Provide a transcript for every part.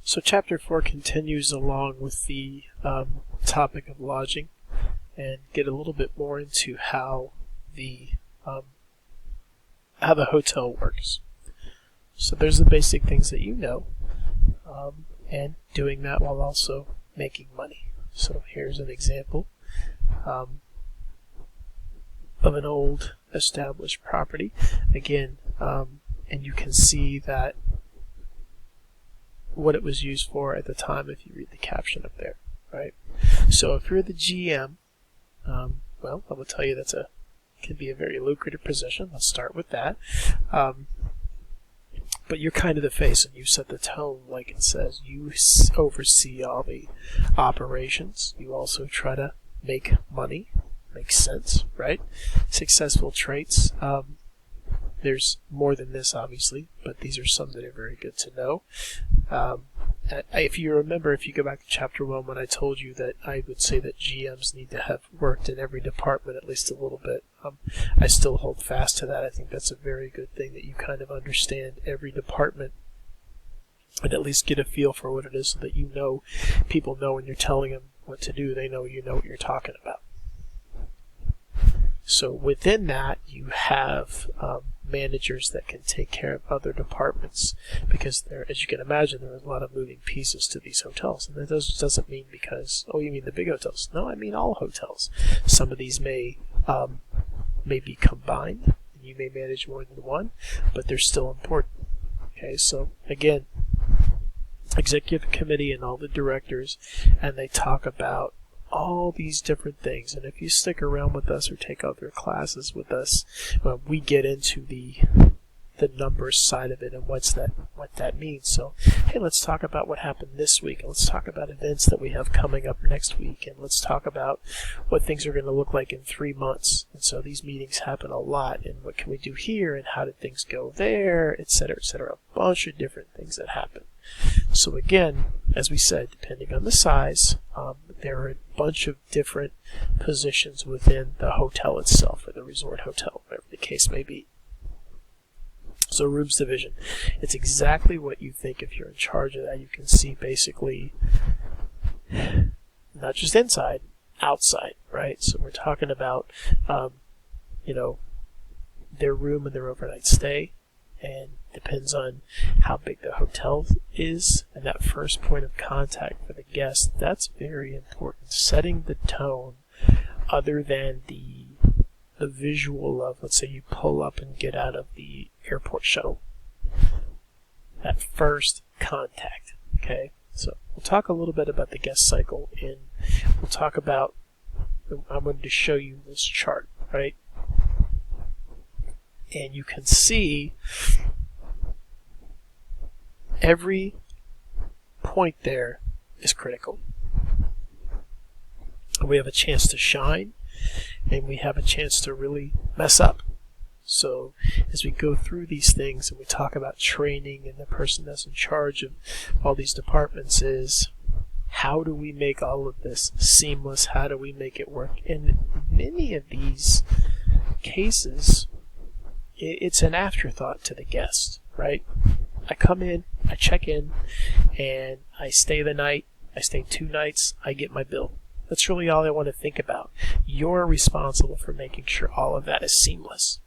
So Chapter 4 continues along with the topic of lodging and get a little bit more into how the hotel works. So there's the basic things that you know, and doing that while also making money. So here's an example of an old established property. Again, and you can see that what it was used for at the time if you read the caption up there, right? So if you're the GM, well, I will tell you can be a very lucrative position. Let's start with that. But you're kind of the face, and you set the tone, like it says. You oversee all the operations. You also try to make money. Makes sense, right? Successful traits. There's more than this, obviously, but these are some that are very good to know. If you remember, if you go back to Chapter 1, when I told you that I would say that GMs need to have worked in every department at least a little bit, I still hold fast to that. I think that's a very good thing, that you kind of understand every department and at least get a feel for what it is, so that you know, people know when you're telling them what to do, they know you know what you're talking about. So within that, you have managers that can take care of other departments, because there, as you can imagine, there are a lot of moving pieces to these hotels. And that doesn't mean because, oh, you mean the big hotels? No, I mean all hotels. Some of these may be combined, and you may manage more than one, but they're still important. Okay, so again, executive committee and all the directors, and they talk about all these different things. And if you stick around with us or take other classes with us, we get into the numbers side of it and what that means. So, hey, let's talk about what happened this week, and let's talk about events that we have coming up next week, and let's talk about what things are going to look like in 3 months. And so these meetings happen a lot, and what can we do here, and how did things go there, etc., etc. A bunch of different things that happen. So again, as we said, depending on the size, there are a bunch of different positions within the hotel itself, or the resort hotel, whatever the case may be. So rooms division, it's exactly what you think if you're in charge of that. You can see basically not just inside, outside, right? So we're talking about, their room and their overnight stay, and depends on how big the hotel is, and that first point of contact for the guest, that's very important. Setting the tone, other than the visual of, let's say you pull up and get out of the airport shuttle. That first contact, okay? So we'll talk a little bit about the guest cycle, and we'll talk about, I'm going to show you this chart, right? And you can see every point there is critical. We have a chance to shine, and we have a chance to really mess up. So as we go through these things and we talk about training, and the person that's in charge of all these departments is, how do we make all of this seamless? How do we make it work? In many of these cases, it's an afterthought to the guest, right? I come in, I check in, and I stay the night. I stay 2 nights, I get my bill. That's really all I want to think about. You're responsible for making sure all of that is seamless.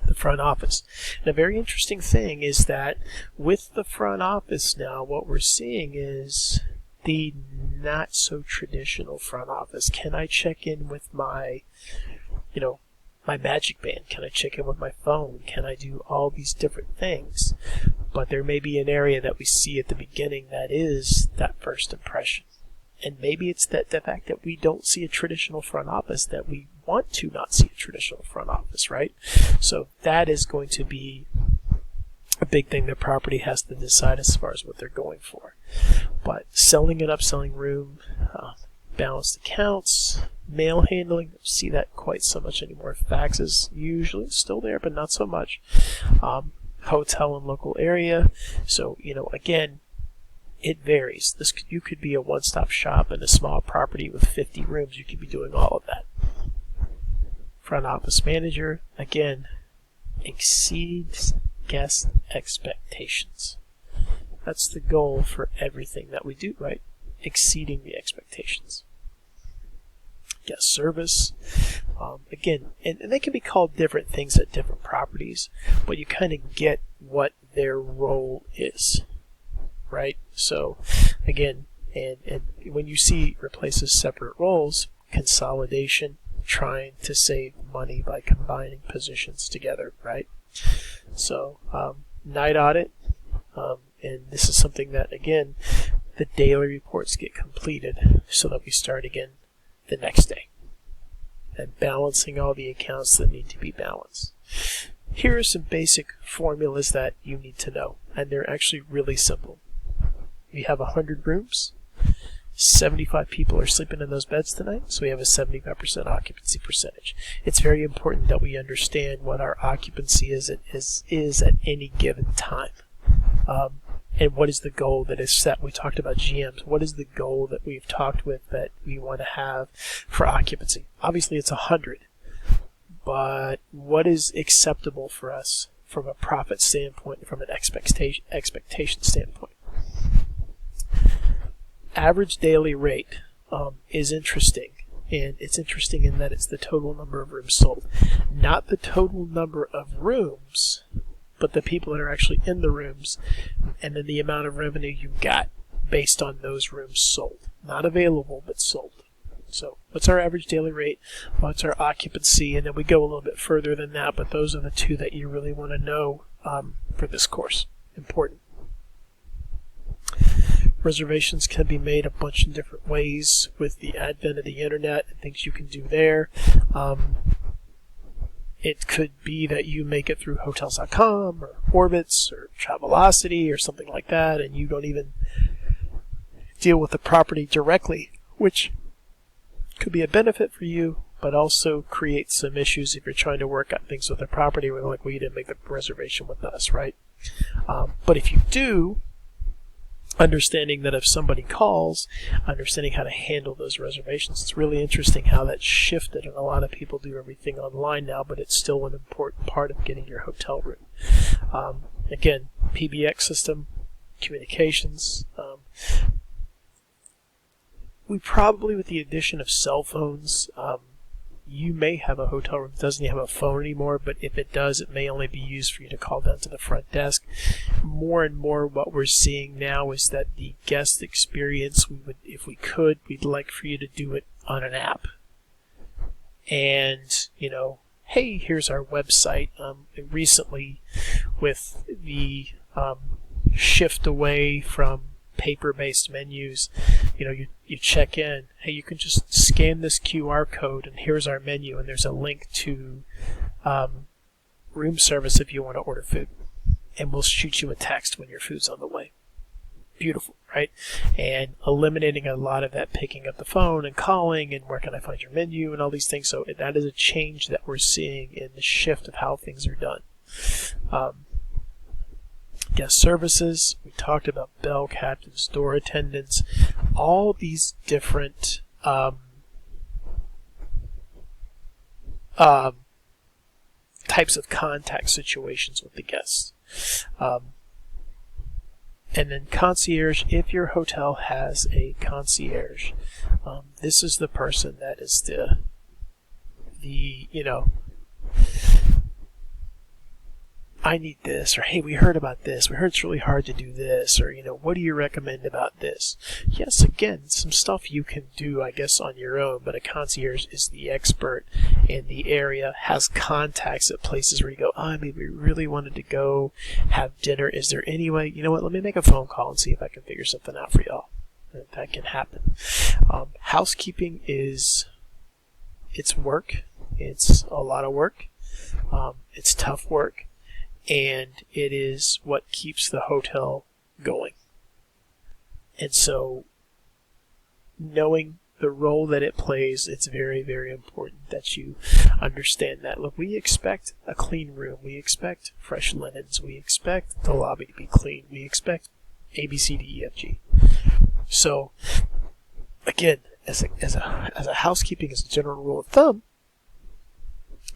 The front office. And a very interesting thing is that with the front office now, what we're seeing is the not so traditional front office. Can I check in with my magic band? Can I check in with my phone? Can I do all these different things? But there may be an area that we see at the beginning that is that first impression. And maybe it's the fact that we don't see a traditional front office, that we want to not see a traditional front office, right? So that is going to be a big thing the property has to decide as far as what they're going for. But selling and upselling room, balanced accounts, mail handling, don't see that quite so much anymore. Faxes usually still there, but not so much. Hotel and local area. So, again, it varies. You could be a one-stop shop in a small property with 50 rooms. You could be doing all of that. Front office manager, again, exceeds guest expectations. That's the goal for everything that we do, right? Exceeding the expectations. Guest service, again, and they can be called different things at different properties, but you kind of get what their role is, right? So, again, and when you see replaces separate roles, consolidation, trying to save money by combining positions together, right? So, night audit, and this is something that, again, the daily reports get completed so that we start again the next day, and balancing all the accounts that need to be balanced. Here are some basic formulas that you need to know, and they're actually really simple. We have 100 rooms. 75 people are sleeping in those beds tonight, so we have a 75% occupancy percentage. It's very important that we understand what our occupancy is at any given time. And what is the goal that is set? We talked about GMs. What is the goal that we've talked with that we want to have for occupancy? Obviously, it's 100. But what is acceptable for us from a profit standpoint, from an expectation standpoint? Average daily rate is interesting. And it's interesting in that it's the total number of rooms sold. Not the total number of rooms, but the people that are actually in the rooms, and then the amount of revenue you got based on those rooms sold. Not available, but sold. So what's our average daily rate? What's our occupancy? And then we go a little bit further than that, but those are the two that you really want to know for this course. Important. Reservations can be made a bunch of different ways with the advent of the internet and things you can do there. It could be that you make it through Hotels.com or Orbitz or Travelocity or something like that, and you don't even deal with the property directly, which could be a benefit for you, but also create some issues if you're trying to work out things with the property where like, well, you didn't make the reservation with us, right? But if you do, understanding that if somebody calls, understanding how to handle those reservations. It's really interesting how that's shifted, and a lot of people do everything online now, but it's still an important part of getting your hotel room. Again, PBX system, communications. We probably, with the addition of cell phones, you may have a hotel room that doesn't have a phone anymore, but if it does, it may only be used for you to call down to the front desk. More and more what we're seeing now is that the guest experience, if we could, we'd like for you to do it on an app. And, hey, here's our website. Recently, with the shift away from paper-based menus, you check in, hey, you can just scan this QR code and here's our menu, and there's a link to room service if you want to order food, and we'll shoot you a text when your food's on the way. Beautiful, right? And eliminating a lot of that picking up the phone and calling and where can I find your menu and all these things. So that is a change that we're seeing in the shift of how things are done. Guest services, we talked about bell captains, door attendants, all these different types of contact situations with the guests. And then concierge, if your hotel has a concierge, this is the person that is the I need this, or hey, we heard about this, we heard it's really hard to do this, or what do you recommend about this? Yes, again, some stuff you can do, I guess, on your own, but a concierge is the expert in the area, has contacts at places where you go, I mean, we really wanted to go have dinner. Is there any way, let me make a phone call and see if I can figure something out for y'all. That can happen. Housekeeping it's work. It's a lot of work. It's tough work. And it is what keeps the hotel going. And so, knowing the role that it plays, it's very, very important that you understand that. Look, we expect a clean room. We expect fresh linens. We expect the lobby to be clean. We expect A, B, C, D, E, F, G. So, again, as a housekeeping, as a general rule of thumb,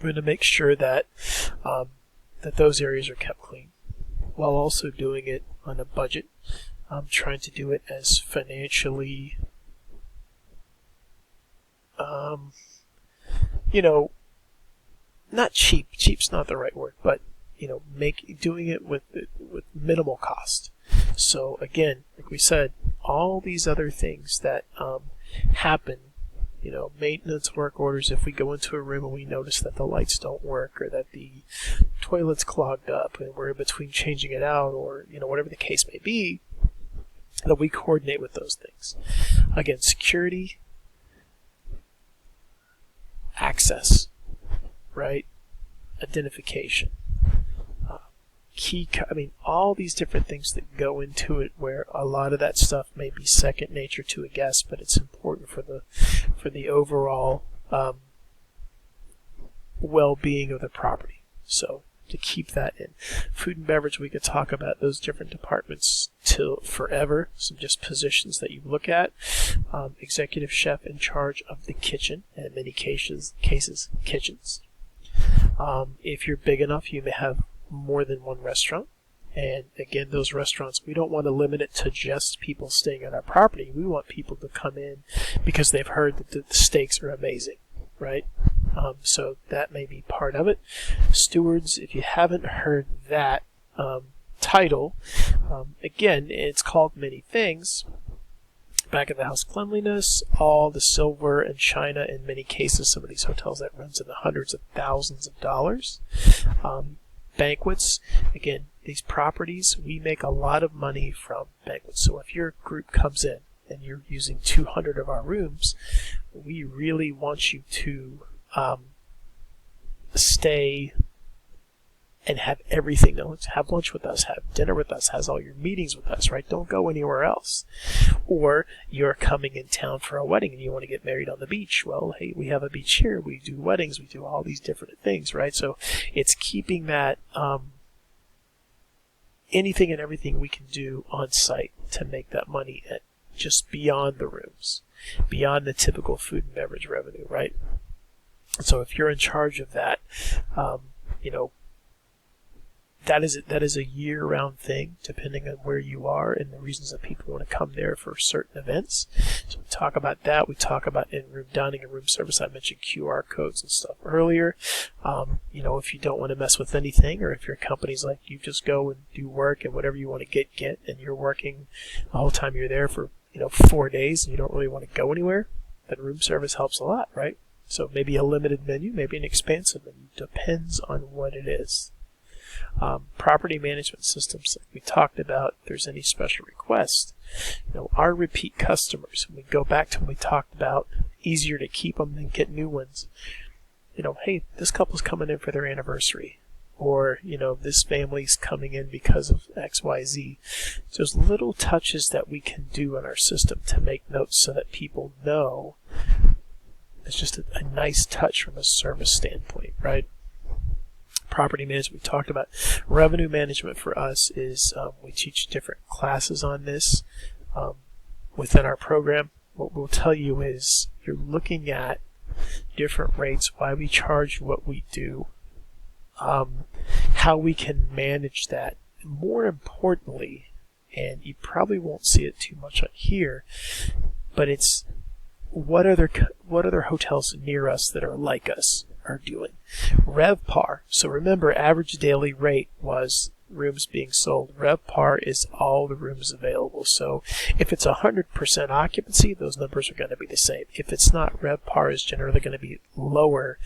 we're going to make sure that that those areas are kept clean. while also doing it on a budget. Trying to do it as financially, not cheap. Cheap's not the right word, but doing it with minimal cost. So again, like we said, all these other things that happen, maintenance work orders. If we go into a room and we notice that the lights don't work or that the toilet's clogged up and we're in between changing it out, or whatever the case may be, that we coordinate with those things. Again, security, access, right? Identification, all these different things that go into it, where a lot of that stuff may be second nature to a guest, but it's important for the overall well-being of the property. So to keep that in. Food and beverage, we could talk about those different departments till forever. Some just positions that you look at. Executive chef in charge of the kitchen, and in many cases kitchens. If you're big enough, you may have more than one restaurant. And again, those restaurants, we don't want to limit it to just people staying at our property. We want people to come in because they've heard that the steaks are amazing, right? So that may be part of it. Stewards, if you haven't heard that title, again, it's called many things. Back of the house cleanliness, all the silver and china, in many cases, some of these hotels that runs in the hundreds of thousands of dollars. Banquets, again, these properties, we make a lot of money from banquets. So if your group comes in and you're using 200 of our rooms, we really want you to stay and have everything. Have lunch with us, have dinner with us, has all your meetings with us, right? Don't go anywhere else. Or you're coming in town for a wedding and you want to get married on the beach. Well, hey, we have a beach here. We do weddings. We do all these different things, right? So it's keeping that anything and everything we can do on site to make that money at just beyond the rooms, beyond the typical food and beverage revenue, right? So if you're in charge of that, that is a year-round thing, depending on where you are and the reasons that people want to come there for certain events. So we talk about that. We talk about in-room dining and room service. I mentioned QR codes and stuff earlier. If you don't want to mess with anything, or if your company's like you just go and do work and whatever you want to get, and you're working the whole time you're there for 4 days and you don't really want to go anywhere, then room service helps a lot, right? So maybe a limited menu, maybe an expansive menu, depends on what it is. Property management systems, like we talked about, if there's any special requests, our repeat customers, we go back to when we talked about easier to keep them than get new ones. Hey, this couple's coming in for their anniversary, or this family's coming in because of XYZ. There's little touches that we can do in our system to make notes so that people know. It's just a nice touch from a service standpoint, right? Property management, we talked about. Revenue management for us is we teach different classes on this within our program. What we'll tell you is you're looking at different rates, why we charge what we do, how we can manage that. More importantly, and you probably won't see it too much on here, but it's what other hotels near us that are like us are doing. RevPAR. So remember, average daily rate was rooms being sold. RevPAR is all the rooms available. So if it's 100% occupancy, those numbers are going to be the same. If it's not, RevPAR is generally going to be lower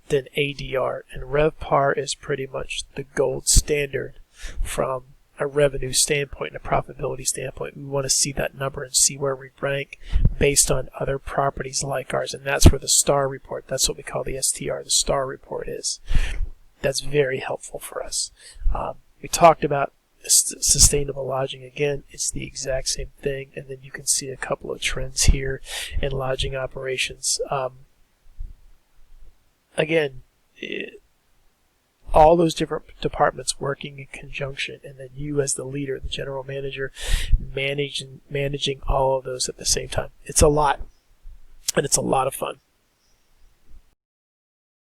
than ADR. And RevPAR is pretty much the gold standard from a revenue standpoint and a profitability standpoint. We want to see that number and see where we rank based on other properties like ours. And that's where the STAR report, that's what we call the STR, the STAR report is. That's very helpful for us. We talked about sustainable lodging. Again, it's the exact same thing. And then you can see a couple of trends here in lodging operations. All those different departments working in conjunction, and then you as the leader, the general manager, managing all of those at the same time. It's a lot, and it's a lot of fun.